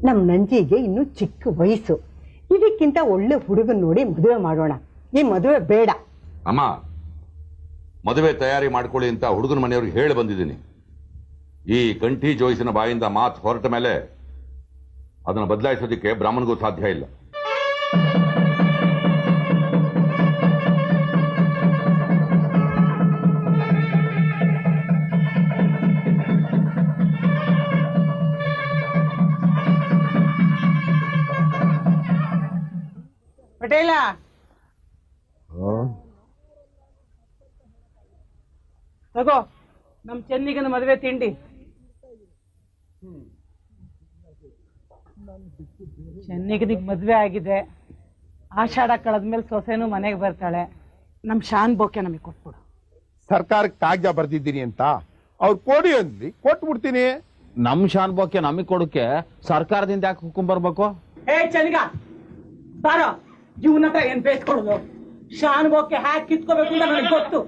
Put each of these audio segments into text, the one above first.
ನಮ್ ನಂಜಿಗೆ ಇನ್ನು ಚಿಕ್ಕ ವಯಸ್ಸು, ಇದಕ್ಕಿಂತ ಒಳ್ಳೆ ಹುಡುಗನ್ ನೋಡಿ ಮದುವೆ ಮಾಡೋಣ. ಈ ಮದುವೆ ಬೇಡ. ಅಮ್ಮ, ಮದುವೆ ತಯಾರಿ ಮಾಡ್ಕೊಳ್ಳಿ ಅಂತ ಹುಡುಗನ ಮನೆಯವ್ರಿಗೆ ಹೇಳಿ ಬಂದಿದ್ದೀನಿ. ಈ ಕಂಠಿ ಜೋಯಿಸಿನ ಬಾಯಿಂದ ಮಾತು ಹೊರಟ ಮೇಲೆ ಅದನ್ನು ಬದಲಾಯಿಸೋದಕ್ಕೆ ಬ್ರಾಹ್ಮಣಗೂ ಸಾಧ್ಯ ಇಲ್ಲ. ಪಟೇಲ, ತಗೋ ನಮ್ ಚೆನ್ನಿಗನ ಮದುವೆ ತಿಂಡಿ. ಚೆನ್ನಿಗನಿಗೆ ಮದ್ವೆ ಆಗಿದೆ. ಆಷಾಢ ಕಳೆದ್ಮೇಲೆ ಸೊಸೆನೂ ಮನೆಗೆ ಬರ್ತಾಳೆ. ನಮ್ ಶಾನ್ ಬೋಕೆ ನಮಗೆ ಕೊಟ್ಬಿಡು. ಸರ್ಕಾರಕ್ಕೆ ಕಾಗದ ಬರ್ದಿದ್ದೀನಿ ಅಂತ ಅವ್ರು ಕೊಡಿ ಅಂದ್ಲಿ, ಕೊಟ್ಬಿಡ್ತೀನಿ. ನಮ್ ಶಾನ್ ಬೋಕೆ ನಮಗ್ ಕೊಡಕ್ಕೆ ಸರ್ಕಾರದಿಂದ ಯಾಕೆ ಹುಕುಂ ಬರ್ಬೇಕು? ಹೇ ಚೆನ್ನಿಗ, ಬಾರೋ, ಇವನ ಹತ್ರ ಏನ್ ಬೇಸ್ಕೊಳ್ಳೋದು? ಶಾನ್ ಬೋಕೆ ಹ್ಯಾಕ್ ಕಿತ್ಕೋಬೇಕು ಅಂತ ನನಗೆ ಗೊತ್ತು.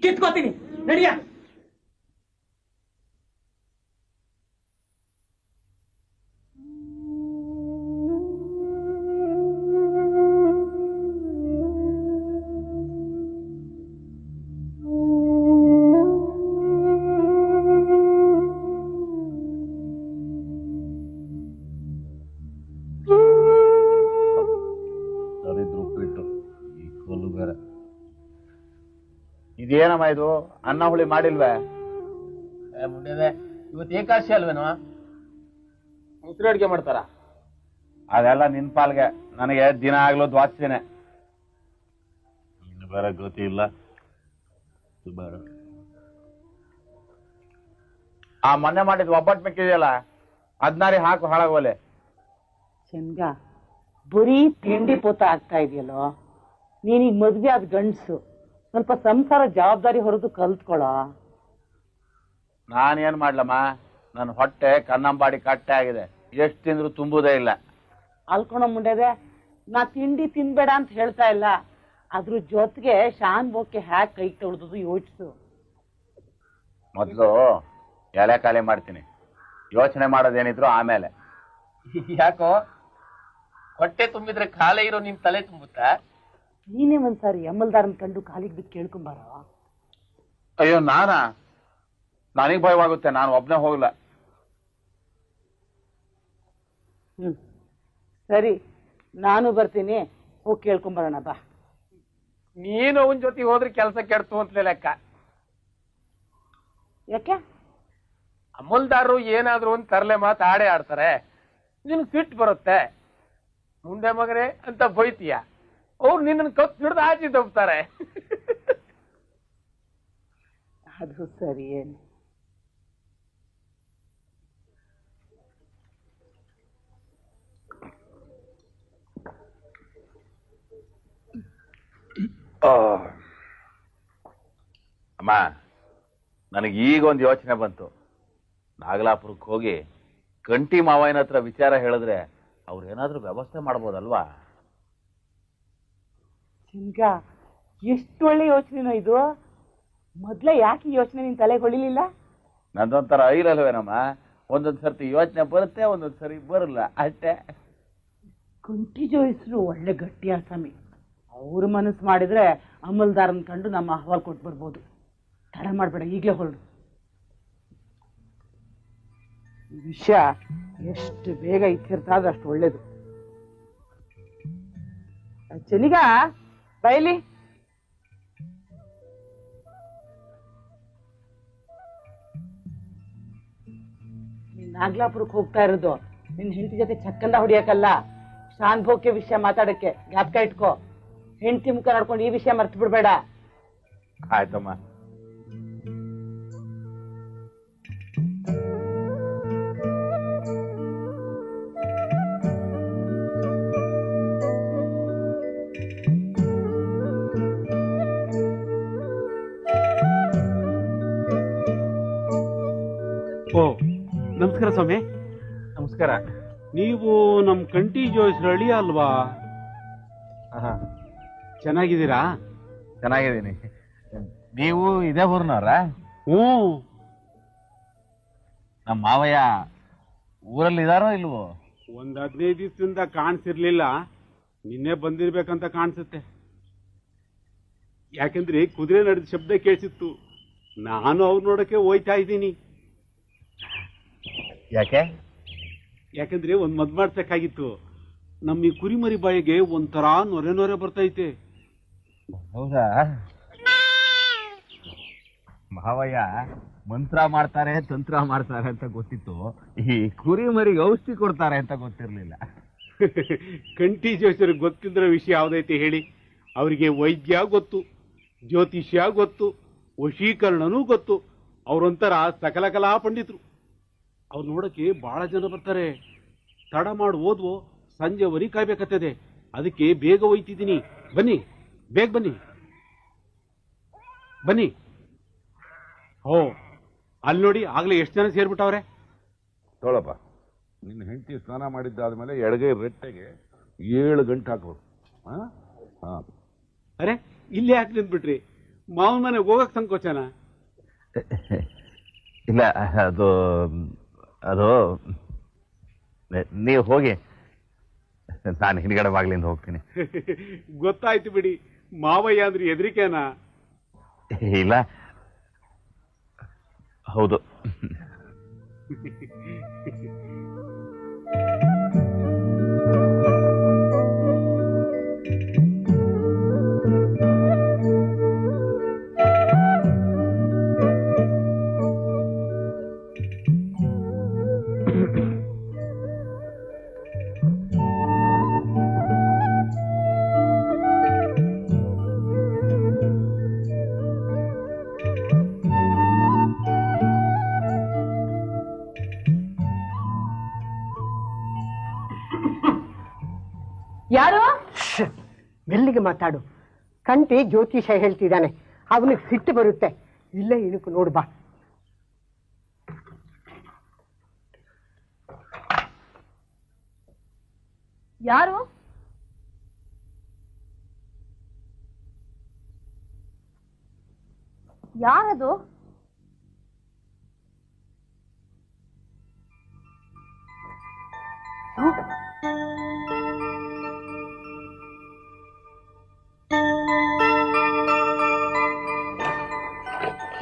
ಕಿತ್ಕೋತೀನಿ, ನಡಿಯ. ಇದೇನಮ್ಮ ಇದು? ಅನ್ನ ಹುಳಿ ಮಾಡಿಲ್ವೇ? ಮುಂದೆ ಇವತ್ತು ಏಕಾದಶಿ ಅಲ್ವೇನೋ? ಉಸಿರು ಅಡಿಗೆ ಮಾಡ್ತಾರ? ಅದೆಲ್ಲ ನಿನ್ ಪಾಲ್ಗೆ, ನನಗೆ ದಿನ ಆಗ್ಲೂ ದ್ವಾಸ್ತಿನೇ. ಇನ್ನು ಬೇರೆ ಗತಿ ಇಲ್ಲ. ಆ ಮೊನ್ನೆ ಮಾಡಿದ್ ಒಬ್ಬಟ್ಟು ಮೆಕ್ಕಿದೆಯಲ್ಲ, ಅದ್ನಾರಿ ಹಾಕು ಹಾಳಾಗೋಲೆ. ಚೆನ್ಗ, ಬರೀ ತಿಂಡಿ ಪೋತ ಆಗ್ತಾ ಇದೆಯಲ್ಲೋ. ನೀನೀಗ ಮದ್ವೆ ಆದ ಗಂಡ್ಸು, ಸ್ವಲ್ಪ ಸಂಸಾರ ಜವಾಬ್ದಾರಿ ಹೊರದು ಕಲ್ತ್ಕೊಳ್ಳೋ. ನಾನೇನ್ ಮಾಡ್ಲಮ್ಮ, ನನ್ನ ಹೊಟ್ಟೆ ಕನ್ನಂಬಾಡಿ ಕಟ್ಟೆ ಆಗಿದೆ. ಎಷ್ಟು ತಿಂದ್ರು ತುಂಬುದೇ ಇಲ್ಲ. ಅಲ್ಕೊಣ ಮುಂಡೆದೆ, ನಾ ತಿಂಡಿ ತಿನ್ಬೇಡ ಅಂತ ಹೇಳ್ತಾ ಇಲ್ಲ. ಅದ್ರ ಜೊತೆಗೆ ಶಾನ್ ಬೋಕೆ ಹ್ಯಾಕ್ ಕೈ ತೊಳೆದು ಯೋಚಿಸು. ಮೊದ್ಲು ಎಲೆ ಖಾಲಿ ಮಾಡ್ತೀನಿ, ಯೋಚನೆ ಮಾಡೋದೇನಿದ್ರು ಆಮೇಲೆ. ಯಾಕೋ ಹೊಟ್ಟೆ ತುಂಬಿದ್ರೆ ಖಾಲಿ ಇರೋ ನಿಮ್ ತಲೆ ತುಂಬುತ್ತಾ? ನೀನೇ ಒಂದ್ಸಾರಿ ಅಮಲ್ದಾರನ್ ಕಂಡು ಕಾಲಿಗೆ ಬಿದ್ದು ಕೇಳ್ಕೊಂಬಾರ. ಅಯ್ಯೋ ನಾನಾ? ನನಗ್ ಭಯವಾಗುತ್ತೆ, ನಾನು ಒಬ್ನೇ ಹೋಗ್ಲ. ಸರಿ, ನಾನು ಬರ್ತೀನಿ, ಹೋಗಿ ಕೇಳ್ಕೊಂಬರೋಣ ಬಾ. ನೀನು ಅವನ್ ಜೊತೆ ಹೋದ್ರೆ ಕೆಲಸ ಕೆಡ್ತು ಅಂತ ಲೆಕ್ಕ. ಯಾಕೆ? ಅಮಲ್ದಾರರು ಏನಾದ್ರು ಒಂದ್ ತರಲೆ ಮಾತು ಆಡೇ ಆಡ್ತಾರೆ, ನಿನ್ ಸಿಟ್ಟು ಬರುತ್ತೆ. ಮುಂದೆ ಮಗನೇ ಅಂತ ಬೈತೀಯ, ಅವ್ರು ನಿನ್ನ ಕತ್ ಹಿಡ್ದು ಆಚೆ ತಪ್ತಾರೆ. ಅದು ಸರಿ. ಏನು ಅಮ್ಮ, ನನಗೆ ಈಗ ಒಂದು ಯೋಚನೆ ಬಂತು. ನಾಗಲಾಪುರಕ್ಕೆ ಹೋಗಿ ಕಂಟಿ ಮಾವಯ್ಯನ ಹತ್ರ ವಿಚಾರ ಹೇಳಿದ್ರೆ ಅವ್ರೇನಾದ್ರೂ ವ್ಯವಸ್ಥೆ ಮಾಡ್ಬೋದಲ್ವಾ? ಚಿಂಗ, ಎಷ್ಟು ಒಳ್ಳೆ ಯೋಚನೆನೋ ಇದು. ಮೊದ್ಲೇ ಯಾಕೆ ಈ ಯೋಚನೆ ನಿನ್ ತಲೆಗೆ ಹೊಳಿಲಿಲ್ಲ? ನಂದೊಂಥರ ಐಲಲ್ವೇನಮ್ಮ, ಒಂದೊಂದು ಸರ್ತಿ ಯೋಚನೆ ಬರುತ್ತೆ, ಒಂದೊಂದು ಸರಿ ಬರಲ್ಲ ಅಷ್ಟೇ. ಕುಂಟಿ ಜೋಯಿಸ್ರು ಒಳ್ಳೆ ಗಟ್ಟಿ ಆಸಾಮಿ. ಅವ್ರ ಮನಸ್ಸು ಮಾಡಿದ್ರೆ ಅಮಲ್ದಾರನ್ ಕಂಡು ನಮ್ಮ ಅಹವಾಲ್ ಕೊಟ್ಟು ಬರ್ಬೋದು. ತಡ ಮಾಡ್ಬೇಡ, ಈಗಲೇ ಹೊರಡು. ಈ ವಿಷಯ ಎಷ್ಟು ಬೇಗ ಇತ್ತಿರ್ತಾದ್ರೆ ಅಷ್ಟು ಒಳ್ಳೇದು. ಚೆನ್ನಿಗ ಬೈಲಿ. ನೀನ್ ನಾಗ್ಲಾಪುರಕ್ಕೆ ಹೋಗ್ತಾ ಇರೋದು ನಿನ್ ಹೆಂಡತಿ ಜೊತೆ ಚಕ್ಕಂದ ಹೊಡಿಯಕ್ಕಲ್ಲ, ಶಾನ್ಭೋಗ್ಯ ವಿಷಯ ಮಾತಾಡಕ್ಕೆ. ಜ್ಞಾಪಕ ಇಟ್ಕೋ. ಹೆಂಡತಿ ಮುಖ ನೋಡ್ಕೊಂಡು ಈ ವಿಷಯ ಮರ್ತು ಬಿಡ್ಬೇಡ. ಆಯ್ತಮ್ಮ. ಓ, ನಮಸ್ಕಾರ ಸ್ವಾಮಿ. ನಮಸ್ಕಾರ. ನೀವು ನಮ್ ಕಂಟಿ ಜೋಯಿಸ್ ರಳಿ ಅಲ್ವಾ? ಚೆನ್ನಾಗಿದ್ದೀರಾ? ಚೆನ್ನಾಗಿದ್ದೀನಿ. ನೀವು ಇದೇ ಊರ್ನವ್ರ? ಹ್ಞೂ. ನಮ್ಮ ಮಾವಯ್ಯ ಊರಲ್ಲಿ ಇದಾರೋ ಇಲ್ವೋ? ಒಂದ್ 15 ದಿವಸದಿಂದ ಕಾಣಿಸಿರ್ಲಿಲ್ಲ. ನಿನ್ನೆ ಬಂದಿರ್ಬೇಕಂತ ಕಾಣಿಸುತ್ತೆ. ಯಾಕಂದ್ರೆ ಕುದುರೆ ನಡೆದ ಶಬ್ದ ಕೇಳಿಸಿತ್ತು. ನಾನು ಅವ್ರು ನೋಡಕ್ಕೆ ಹೋಯ್ತಾ ಇದ್ದೀನಿ. ಯಾಕೆ? ಯಾಕಂದ್ರೆ ಒಂದ್ ಮದ್ ಮಾಡ್ಸಕ್ಕಾಗಿತ್ತು. ನಮ್ಮ ಈ ಕುರಿಮರಿ ಬಾಯಿಗೆ ಒಂಥರ ನೊರೆ ನೊರೆ ಬರ್ತೈತೆ. ಹೌದಾ? ಮಾವಯ್ಯ ಮಂತ್ರ ಮಾಡ್ತಾರೆ, ತಂತ್ರ ಮಾಡ್ತಾರೆ ಅಂತ ಗೊತ್ತಿತ್ತು. ಈ ಕುರಿ ಮರಿಗೆ ಔಷಧಿ ಕೊಡ್ತಾರೆ ಅಂತ ಗೊತ್ತಿರ್ಲಿಲ್ಲ. ಕಂಟಿ ಜೋಯಿಸರಿಗೆ ಗೊತ್ತಿದ್ರ ವಿಷಯ ಯಾವ್ದೈತೆ ಹೇಳಿ? ಅವರಿಗೆ ವೈದ್ಯ ಗೊತ್ತು, ಜ್ಯೋತಿಷ್ಯ ಗೊತ್ತು, ವಶೀಕರಣನೂ ಗೊತ್ತು. ಅವರೊಂಥರ ಸಕಲ ಕಲಾ ಪಂಡಿತರು. ಅವ್ರು ನೋಡಕ್ಕೆ ಬಹಳ ಜನ ಬರ್ತಾರೆ. ತಡ ಮಾಡಿ ಓದ್ವೋ ಸಂಜೆವರೆಗೆ ಕಾಯ್ಬೇಕತ್ತದೆ. ಅದಕ್ಕೆ ಬೇಗ ಒಯ್ತಿದ್ದೀನಿ. ಬನ್ನಿ, ಬೇಗ ಬನ್ನಿ ಬನ್ನಿ. ಓ, ಅಲ್ಲಿ ನೋಡಿ, ಆಗ್ಲೇ ಎಷ್ಟು ಜನ ಸೇರ್ಬಿಟ್ಟವ್ರೆ. ತೊಳಪ್ಪ, ನಿನ್ನ ಹೆಂಡತಿ ಸ್ನಾನ ಮಾಡಿದ್ದಾದ್ಮೇಲೆ ಎಡಗೈ ರೆಟ್ಟೆಗೆ 7 ಗಂಟೆ ಹಾಕ್ಬೇಕು. ಅರೆ, ಇಲ್ಲೇ ಯಾಕೆ ನಿಂತ್ಬಿಟ್ರಿ? ಮಾವನ ಮನೆಗೆ ಹೋಗಕ್ ಸಂಕೋಚನ? ಇಲ್ಲ, ಅದು ನೀವು ಹೋಗಿ, ನಾನು ಹಿಂದ್ಗಡೆ ಬಾಗ್ಲಿಂದ ಹೋಗ್ತೀನಿ. ಗೊತ್ತಾಯ್ತು ಬಿಡಿ. ಮಾವಯ್ಯ ಅಂದ್ರೆ ಹೆದರಿಕೆನಾ? ಇಲ್ಲ, ಹೌದು. ಯಾರು? ಮೆಲ್ಲಿಗೆ ಮಾತಾಡು. ಕಂಟಿ ಜ್ಯೋತಿಷ ಹೇಳ್ತಿದ್ದಾನೆ, ಅವನಿಗೆ ಸಿಟ್ಟು ಬರುತ್ತೆ. ಇಲ್ಲೇ ಇಣುಕು ನೋಡು ಬಾ. ಯಾರು? ಯಾರದು?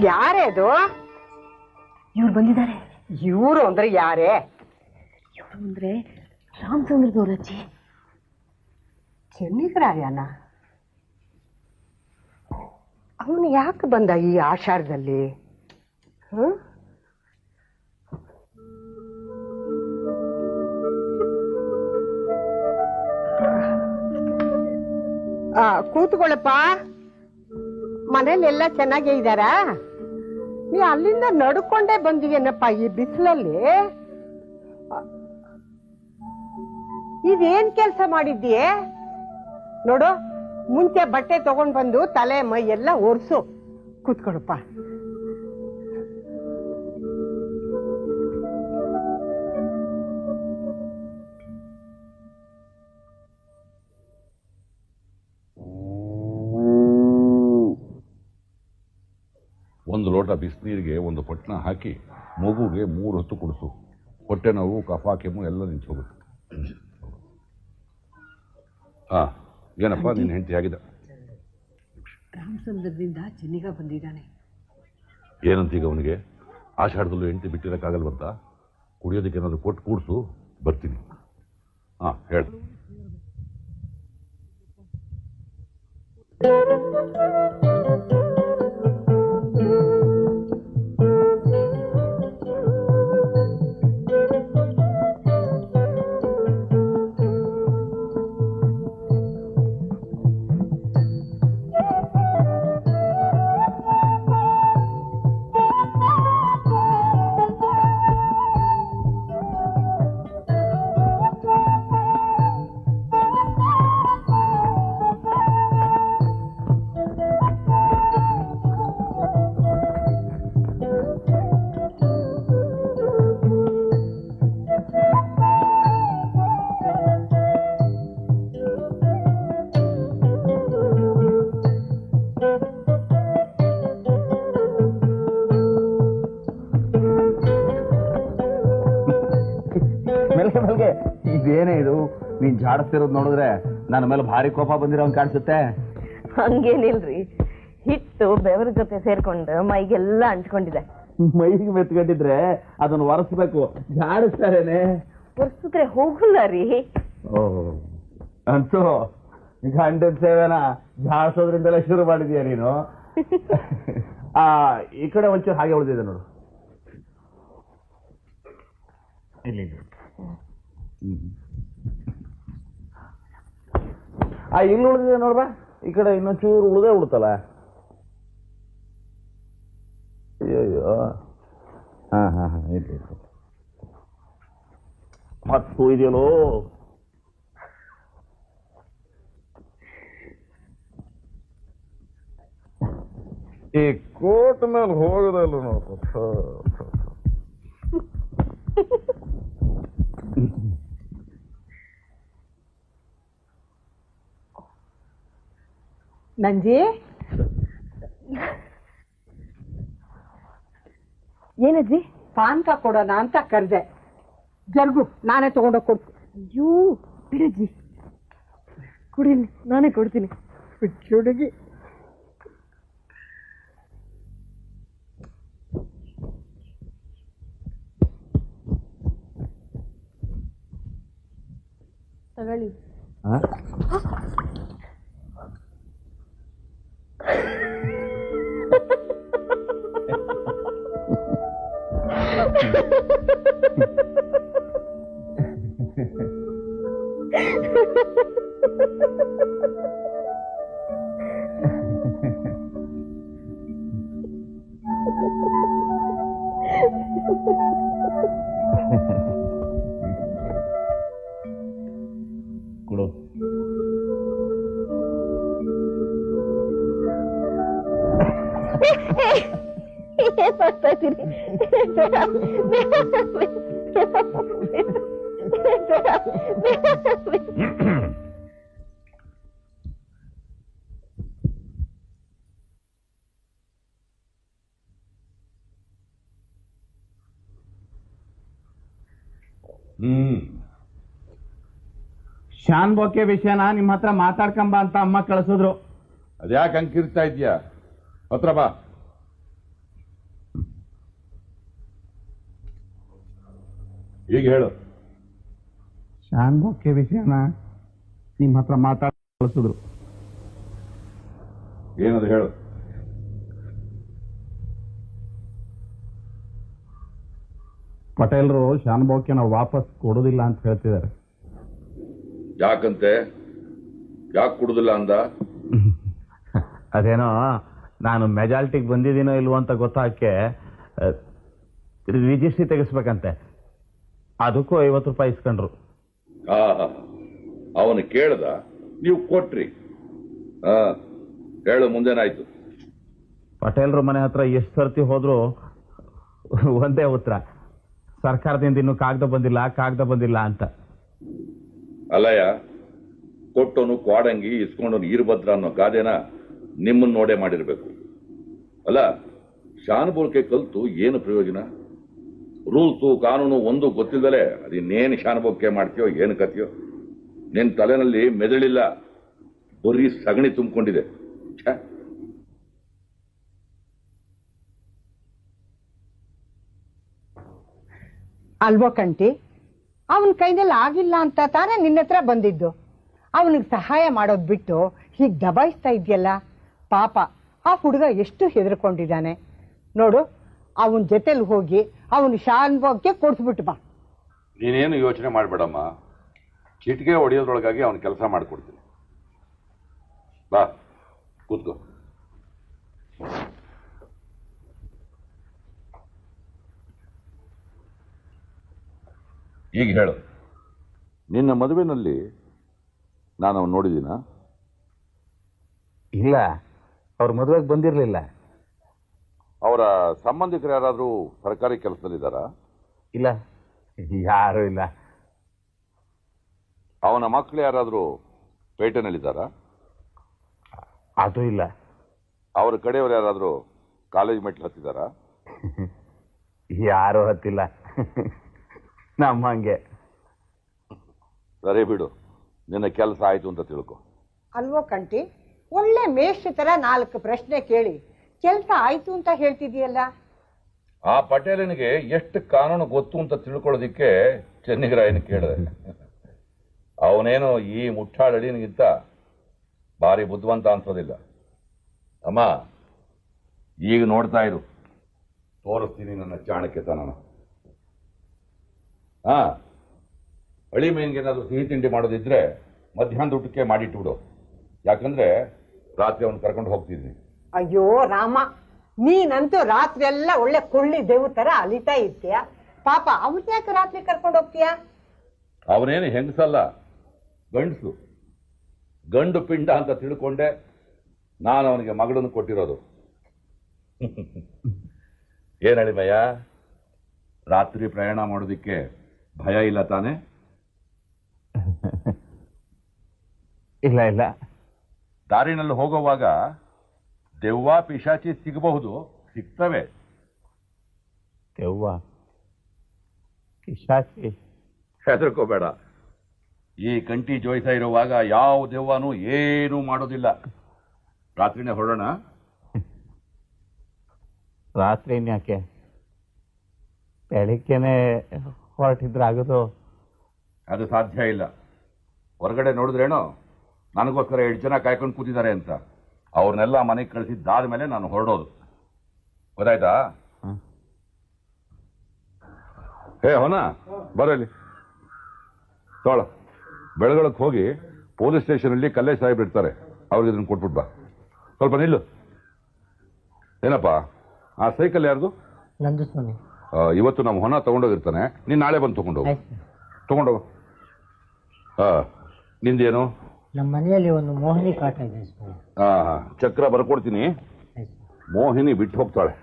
ಯಾರೇ ಅದು? ಇವ್ರು ಬಂದಿದ್ದಾರೆ. ಇವರು ಅಂದ್ರೆ ಯಾರೇ? ಇವರು ಅಂದ್ರೆ ರಾಮಚಂದ್ರದವ್ರಜ್ಜಿ. ಚೆನ್ನಿಗರಾಯನ? ಅವನು ಯಾಕೆ ಬಂದ ಈ ಆಷಾಢದಲ್ಲಿ? ಕೂತ್ಕೊಳ್ಳಪ್ಪ. ಮನೇಲೆಲ್ಲ ಚೆನ್ನಾಗೇ ಇದ್ದಾರಾ? ನೀ ಅಲ್ಲಿಂದ ನಡ್ಕೊಂಡೇ ಬಂದಿಯೇನಪ್ಪ ಈ ಬಿಸಿಲಲ್ಲಿ? ಇದೇನ್ ಕೆಲಸ ಮಾಡಿದ್ದೀಯೇ? ನೋಡು, ಮುಂಚೆ ಬಟ್ಟೆ ತಗೊಂಡ್ ಬಂದು ತಲೆ ಮೈ ಎಲ್ಲ ಒರ್ಸು. ಕೂತ್ಕೊಳಪ್ಪ. ಒಂದು ಲೋಟ ಲೋಟ ಬಿಸಿನೀರಿಗೆ ಒಂದು ಪಟ್ನ ಹಾಕಿ ಮಗುಗೆ 3 ಹೊತ್ತು ಕುಡಿಸು. ಹೊಟ್ಟೆ ನೋವು, ಕಫ, ಕೆಮ್ಮು ಎಲ್ಲ ನಿಂತೋಗುತ್ತೆ. ಏನಪ್ಪ ನಿನ್ನ ಹೆಂಡತಿ ಆಗಿದೆ? ರಾಮಚಂದ್ರದಿಂದ ಚೆನ್ನಿಗ ಬಂದಿದ್ದಾನೆ. ಏನಂತೀಗ ಅವನಿಗೆ? ಆಷಾಢದಲ್ಲೂ ಹೆಂಡತಿ ಬಿಟ್ಟಿರೋಕ್ಕಾಗಲ್ವಂತ? ಕುಡಿಯೋದಕ್ಕೆ ಏನಾದ್ರು ಕೊಟ್ಟು ಕೂಡಿಸು, ಬರ್ತೀನಿ. ಹೇಳು. ಇದೇನೇ ಇದು? ನೀನ್ ಜಾಡಿಸ್ತಿರೋದು ನೋಡಿದ್ರೆ ನನ್ನ ಮೇಲೆ ಭಾರಿ ಕೋಪ ಬಂದಿರೋ ಕಾಣಿಸುತ್ತೆ. ಹಂಗೇನಿಲ್ರಿ, ಹಿಟ್ಟು ಬೆವರ ಜೊತೆ ಸೇರ್ಕೊಂಡು ಮೈಗೆಲ್ಲ ಅಂಟ್ಕೊಂಡಿದೆ. ಮೈಗೆ ಮೆತ್ಕೊಂಡಿದ್ರೆ ಅದನ್ನು ಒರೆಸ್ಬೇಕು, ಜಾಡಿಸ್ತಾರೇನೆ. ಒರೆಸಿದ್ರೆ ಹೋಗಲ್ಲ ರೀ. ಅಂತೂ ಗಂಡನ ಸೇವೆನ ಜಾಡಿಸೋದ್ರಿಂದಲೇ ಶುರು ಮಾಡಿದ್ಯಾ ನೀನು? ಈ ಕಡೆ ಒಂಚೂರು ಹಾಗೆ ಉಳಿದಿದೆ ನೋಡು. ಇಲ್ಲಿ ಇಲ್ಲಿ ಉಳಿದಿದೆ ನೋಡ್ಬಾ. ಈ ಕಡೆ ಇನ್ನೊಂಚೂರು ಉಳಿದೇ ಉಳ್ತಲ್ಲ. ಅಯ್ಯೋ, ಮತ್ತು ಇದೆಯಲ್ಲೋ. ಈ ಕೋಟ್ ಮೇಲೆ ಹೋಗದಲ್ಲ ನೋಡು. ನಂಜಿ, ಏನಜ್ಜಿ? ಪಾನ್ಕ ಕೊಡೋಣ ಅಂತ ಕರೆದೆ. ಜರ್ಗು, ನಾನೇ ತಗೊಂಡೋಗಿ ಕೊಡ್ತೀನಿ. ಅಯ್ಯೋ ಬಿಡಜ್ಜಿ, ಕುಡೀನಿ, ನಾನೇ ಕೊಡ್ತೀನಿ. ಹುಡುಗಿ ತಗೊಳ್ಳಿ. ಕೊಡು. ಏನ್ ಮಾಡ್ತಾ ಇದ್ದೀರಿ? ಶಾನ್ ಬೋಕೆ ವಿಷಯನ ನಿಮ್ಮ ಹತ್ರ ಮಾತಾಡ್ಕೊಂಬ ಅಂತ ಅಮ್ಮ ಕಳಿಸಿದ್ರು. ಅದ್ಯಾಕೆ ಅಂಕಿರ್ತಾ ಇದೆಯಾ? ಹತ್ರ ಬಾ. ಈಗ ಹೇಳು. ಶಾನ್ ಬೋಕೆ ವಿಷಯನ ನಿಮ್ಮ ಹತ್ರ ಮಾತಾಡ್ ಕಳಿಸಿದ್ರು. ಏನದು ಹೇಳು. ಪಟೇಲ್ರು ಶಾನ್ ಬೋಕೆನ ವಾಪಸ್ ಕೊಡೋದಿಲ್ಲ ಅಂತ ಹೇಳ್ತಿದ್ದಾರೆ. ಯಾಕಂತೆ? ಯಾಕೆ ಕೊಡುದಿಲ್ಲ ಅಂದ? ಅದೇನೋ ನಾನು ಮೆಜಾರಿಟಿಗೆ ಬಂದಿದ್ದೀನೋ ಇಲ್ವೋ ಅಂತ ಗೊತ್ತಾಕೆ ರಿಜಿಸ್ಟ್ರಿ ತೆಗಿಸ್ಬೇಕಂತೆ. ಅದಕ್ಕೂ 50 ರೂಪಾಯಿ ಇಸ್ಕೊಂಡ್ರು. ಅವನು ಕೇಳ್ದ, ನೀವು ಕೊಟ್ರಿ. ಹೇಳು, ಮುಂದೇನಾಯ್ತು? ಪಟೇಲ್ರ ಮನೆ ಹತ್ರ ಎಷ್ಟು ಸರ್ತಿ ಹೋದ್ರು ಒಂದೇ ಉತ್ತರ, ಸರ್ಕಾರದಿಂದ ಇನ್ನೂ ಕಾಗದ ಬಂದಿಲ್ಲ ಅಂತ. ಅಲ್ಲಯ್ಯ, ಕೊಟ್ಟವನು ಕ್ವಾಡಂಗಿ, ಇಸ್ಕೊಂಡವನು ಈರ್ಭದ್ರ ಅನ್ನೋ ಗಾದೆನ ನಿಮ್ಮನ್ನ ನೋಡೇ ಮಾಡಿರ್ಬೇಕು ಅಲ್ಲ? ಶಾನುಬೋಲ್ಕೆ ಕಲ್ತು ಏನು ಪ್ರಯೋಜನ? ರೂಲ್ಸು ಕಾನೂನು ಒಂದು ಗೊತ್ತಿಲ್ಲದಲೆ ಅದಿನ್ನೇನು ಶಾನುಬೋಲ್ಕೆ ಮಾಡ್ತೀಯೋ ಏನು ಕಥೆಯೋ? ನಿನ್ ತಲೆನಲ್ಲಿ ಮೆದುಳಿಲ್ಲ, ಬರೀ ಸಗಣಿ ತುಂಬಿಕೊಂಡಿದೆ. ಅಲ್ವೋ ಕಂಟಿ, ಅವನ ಕೈನಲ್ಲಿ ಆಗಿಲ್ಲ ಅಂತ ತಾನೇ ನಿನ್ನ ಹತ್ರ ಬಂದಿದ್ದು. ಅವನಿಗೆ ಸಹಾಯ ಮಾಡೋದ್ ಬಿಟ್ಟು ಹೀಗೆ ದಬಾಯಿಸ್ತಾ ಇದೆಯಲ್ಲ. ಪಾಪ ಆ ಹುಡುಗ ಎಷ್ಟು ಹೆದರ್ಕೊಂಡಿದ್ದಾನೆ ನೋಡು. ಅವನ ಜೊತೆಲಿ ಹೋಗಿ ಅವನು ಶಾನ್ಭೋಗ್ಗೆ ಕೊಡ್ಸ್ಬಿಟ್ಟು ಬಾ. ನೀನೇನು ಯೋಚನೆ ಮಾಡಬೇಡಮ್ಮ, ಚಿಟಿಕೆ ಹೊಡೆಯೋದ್ರೊಳಗಾಗಿ ಅವನ ಕೆಲಸ ಮಾಡಿಕೊಡ್ತೀನಿ. ಬಾ ಕೂತ್ಕೋ. ಈಗ ಹೇಳು, ನಿನ್ನ ಮದುವೆನಲ್ಲಿ ನಾನು ಅವನು ನೋಡಿದ್ದೀನ? ಇಲ್ಲ, ಅವ್ರ ಮದುವೆಗೆ ಬಂದಿರಲಿಲ್ಲ. ಅವರ ಸಂಬಂಧಿಕರು ಯಾರಾದರೂ ಸರ್ಕಾರಿ ಕೆಲಸದಲ್ಲಿದ್ದಾರಾ? ಇಲ್ಲ, ಯಾರೂ ಇಲ್ಲ. ಅವನ ಮಕ್ಕಳು ಯಾರಾದರೂ ಪೇಟೆನಲ್ಲಿದ್ದಾರಾ? ಅದು ಇಲ್ಲ. ಅವರ ಕಡೆಯವರು ಯಾರಾದರೂ ಕಾಲೇಜ್ ಮೆಟ್ಲು ಹತ್ತಿದ್ದಾರಾ? ಯಾರೂ ಹತ್ತಿಲ್ಲ, ನಮ್ಮಂಗೆ. ಸರಿ ಬಿಡು, ನಿನ್ನ ಕೆಲಸ ಆಯ್ತು ಅಂತ ತಿಳ್ಕೊ. ಅಲ್ವೋ ಕಂಟಿ, ಒಳ್ಳೆ ಮೇಷ್ಟ್ರ ತರ 4 ಪ್ರಶ್ನೆ ಕೇಳಿ ಕೆಲಸ ಆಯ್ತು ಅಂತ ಹೇಳ್ತಿದೀಯಲ್ಲ. ಆ ಪಟೇಲನಿಗೆ ಎಷ್ಟು ಕಾನೂನು ಗೊತ್ತು ಅಂತ ತಿಳ್ಕೊಳ್ಳೋದಿಕ್ಕೆ ಚೆನ್ನಿಗರಾಯನ ಕೇಳಿದೆ. ಅವನೇನು ಈ ಮುಟ್ಟಾಳಡಿನಿಗಿಂತ ಭಾರಿ ಬುದ್ಧಿವಂತ ಅನ್ಸೋದಿಲ್ಲ. ಅಮ್ಮ, ಈಗ ನೋಡ್ತಾ ಇರು, ತೋರಿಸ್ತೀನಿ ನನ್ನ ಚಾಣಕ್ಯತನ. ಹಾ, ಅಳಿ ಮೀನ್ಗೇನಾದ್ರೂ ಸಿಹಿ ತಿಂಡಿ ಮಾಡೋದಿದ್ರೆ ಮಧ್ಯಾಹ್ನದ ಊಟಕ್ಕೆ ಮಾಡಿಟ್ಟು ಬಿಡು. ಯಾಕಂದ್ರೆ ರಾತ್ರಿ ಅವನು ಕರ್ಕೊಂಡು ಹೋಗ್ತಿದ್ದೀನಿ. ಅಯ್ಯೋ ರಾಮ, ನೀನಂತೂ ರಾತ್ರಿ ಎಲ್ಲ ಒಳ್ಳೆ ಕೊಳ್ಳಿ ದೇವ್ ತರ ಅಲಿತಾ ಇರ್ತೀಯ. ಪಾಪ ಅವ್ನ ಯಾಕೆ ರಾತ್ರಿ ಕರ್ಕೊಂಡು ಹೋಗ್ತೀಯ? ಅವನೇನು ಹೆಂಗಸಲ್ಲ, ಗಂಡಸು. ಗಂಡು ಪಿಂಡ ಅಂತ ತಿಳ್ಕೊಂಡೆ ನಾನು ಅವನಿಗೆ ಮಗಳನ್ನು ಕೊಟ್ಟಿರೋದು. ಏನ್ ಹೇಳಿಮಯ್ಯ, ರಾತ್ರಿ ಪ್ರಯಾಣ ಮಾಡೋದಿಕ್ಕೆ ಭಯ ಇಲ್ಲ ತಾನೆ? ಇಲ್ಲ ಇಲ್ಲ. ದಾರಿನಲ್ಲಿ ಹೋಗುವಾಗ ದೆವ್ವ ಪಿಶಾಚಿ ಸಿಗಬಹುದು, ಸಿಗ್ತವೆ. ದೆವ್ವ ಪಿಶಾಚಿ? ಹೆದರ್ಕೋಬೇಡ. ಈ ಕಂಟಿ ಜೋಯಿಸ ಇರುವಾಗ ಯಾವ ದೆವ್ವನೂ ಏನೂ ಮಾಡೋದಿಲ್ಲ. ರಾತ್ರಿನೇ ಹೊರಡೋಣ. ರಾತ್ರಿ ಯಾಕೆ, ಬೆಳಿಗ್ಗೆನೆ ಹೊರಟಿದ್ರಾಗೋದು? ಅದು ಸಾಧ್ಯ ಇಲ್ಲ. ಹೊರಗಡೆ ನೋಡಿದ್ರೇನೋ ನನಗೋಸ್ಕರ 8 ಜನ ಕಾಯ್ಕೊಂಡು ಕೂತಿದ್ದಾರೆ ಅಂತ. ಅವ್ರನ್ನೆಲ್ಲ ಮನೆಗೆ ಕಳಿಸಿದ್ದಾದ ಮೇಲೆ ನಾನು ಹೊರಡೋದು. ಗೊತ್ತಾಯ್ತಾ? ಹೇ ಹೋನಾ, ಬರಲಿ ತೋಳ. ಬೆಳಗಳಕ್ಕೆ ಹೋಗಿ ಪೊಲೀಸ್ ಸ್ಟೇಷನಲ್ಲಿ ಕಲ್ಲೇಶ್ ಸಾಹೇಬ್ ಇರ್ತಾರೆ, ಅವ್ರಿಗೆ ಇದನ್ನು ಕೊಟ್ಬಿಟ್ಟು ಬಾ. ಸ್ವಲ್ಪ ನಿಲ್ಲು. ಏನಪ್ಪ, ಆ ಸೈಕಲ್ ಯಾರ್ದು? ನಂದು ಸ್ವಾಮಿ. ಇವತ್ತು ನಮ್ಮ ಹೊನ ತಗೊಂಡೋಗಿರ್ತಾನೆ, ನೀನು ನಾಳೆ ಬಂದು ತಗೊಂಡೋಗು. ತಗೊಂಡೋಗು. ನಿಂದೇನು? ನಮ್ಮ ಮನೆಯಲ್ಲಿ ಒಂದು ಮೋಹಿನಿ ಕಾಟ ಇದೆ ಸ್ವಾಮಿ. ಚಕ್ರ ಬರ್ಕೊಡ್ತೀನಿ. ಮೋಹಿನಿ ಬಿಟ್ಟು ಹೋಗ್ತಾಳೆ.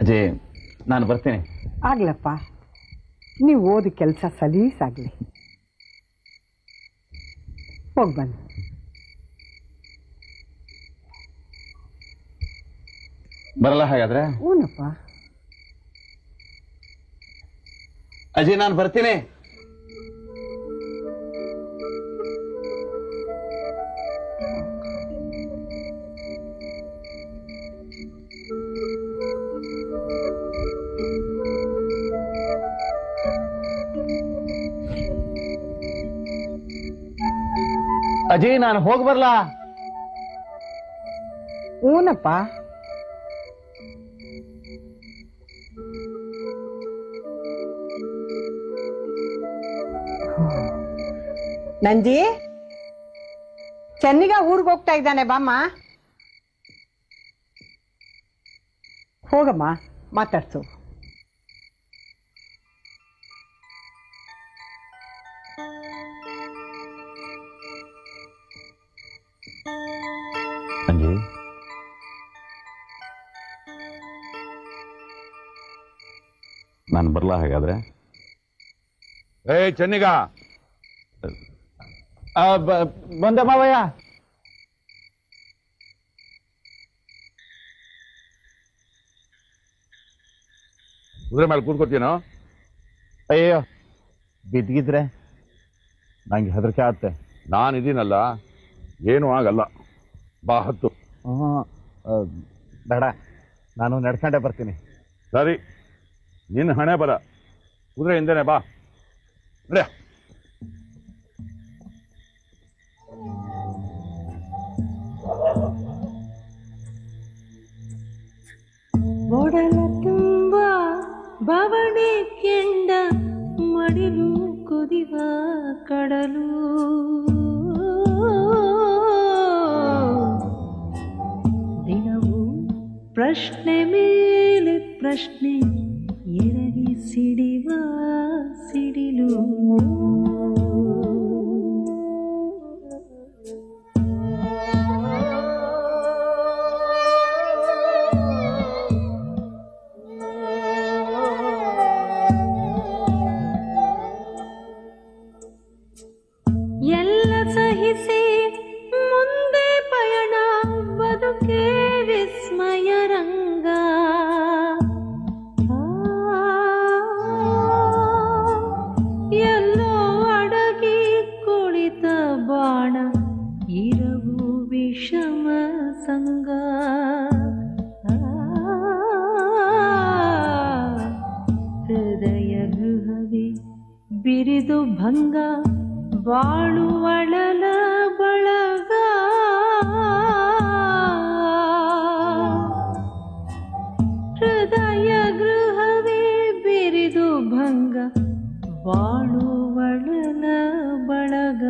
ಅಜಯ್, ನಾನು ಬರ್ತೇನೆ. ಆಗ್ಲಪ್ಪ, ನೀವು ಓದು ಕೆಲಸ ಸಲೀಸಾಗ್ಲಿ. ಹೋಗಿ ಬನ್ನಿ. ಬರಲ್ಲ ಹಾಗಾದ್ರೆ? ಹೂನಪ್ಪ. ಅಜಯ್, ನಾನು ಬರ್ತೀನಿ. ಅಜಯ್, ನಾನು ಹೋಗಿ ಬರ್ಲಾ? ಹೂನಪ್ಪ. ನಂಜಿ, ಚೆನ್ನಿಗ ಊರಿಗೆ ಹೋಗ್ತಾ ಇದ್ದಾನೆ, ಬಾಮ್ಮ. ಹೋಗಮ್ಮ ಮಾತಾಡ್ಸು. ಅಂಜಿ, ನಾನು ಬರ್ಲಾ? ಹಾಗಾದ್ರೆ ಚೆನ್ನಿಗ ಬಂದೆ ಮಾವಯ್ಯ. ಕುದುರೆ ಮೇಲೆ ಕೂತ್ಕೋತೀನೋ? ಅಯ್ಯೋ, ಬಿದ್ದಿದ್ರೆ ನಂಗೆ ಹೆದರಿಕೆ ಆಗುತ್ತೆ. ನಾನಿದ್ದೀನಲ್ಲ, ಏನೂ ಆಗಲ್ಲ. ಬಾ ಹತ್ತು. ಬೇಡ, ನಾನು ನಡ್ಕೊಂಡೇ ಬರ್ತೀನಿ. ಸರಿ, ನಿನ್ನ ಹಣೆ ಬರ. ಕುದುರೆ ಹಿಂದೆನೆ ಬಾ. ನಡ್ಯ. ಒಡಲ ತುಂಬ ಬವಣೆ ಕೆಂಡ ಮಡಿಲು ಕುದಿವ ಕಡಲು ದಿನವೂ ಪ್ರಶ್ನೆ ಮೇಲೆ ಪ್ರಶ್ನೆ ಎರಗಿ ಸಿಡಿವ ಸಿಡಿಲು ಎಲ್ಲ ಸಹಿಸಿ ಮುಂದೆ ಪಯಣ ಬದುಕೆ ವಿಸ್ಮಯ ರಂಗ ಎಲ್ಲೋ ಅಡಗಿ ಕುಳಿತ ಬಾಣ ಇರವು ವಿಷಮ ಸಂಗ ಹೃದಯ ಗೃಹವೇ ಬಿರಿದು ಭಂಗ ಬಾಳುವಳಲ ಬಳಗ ಹೃದಯ ಗೃಹವೇ ಬಿರಿದು ಭಂಗ ಬಾಳುವಳಲ ಬಳಗ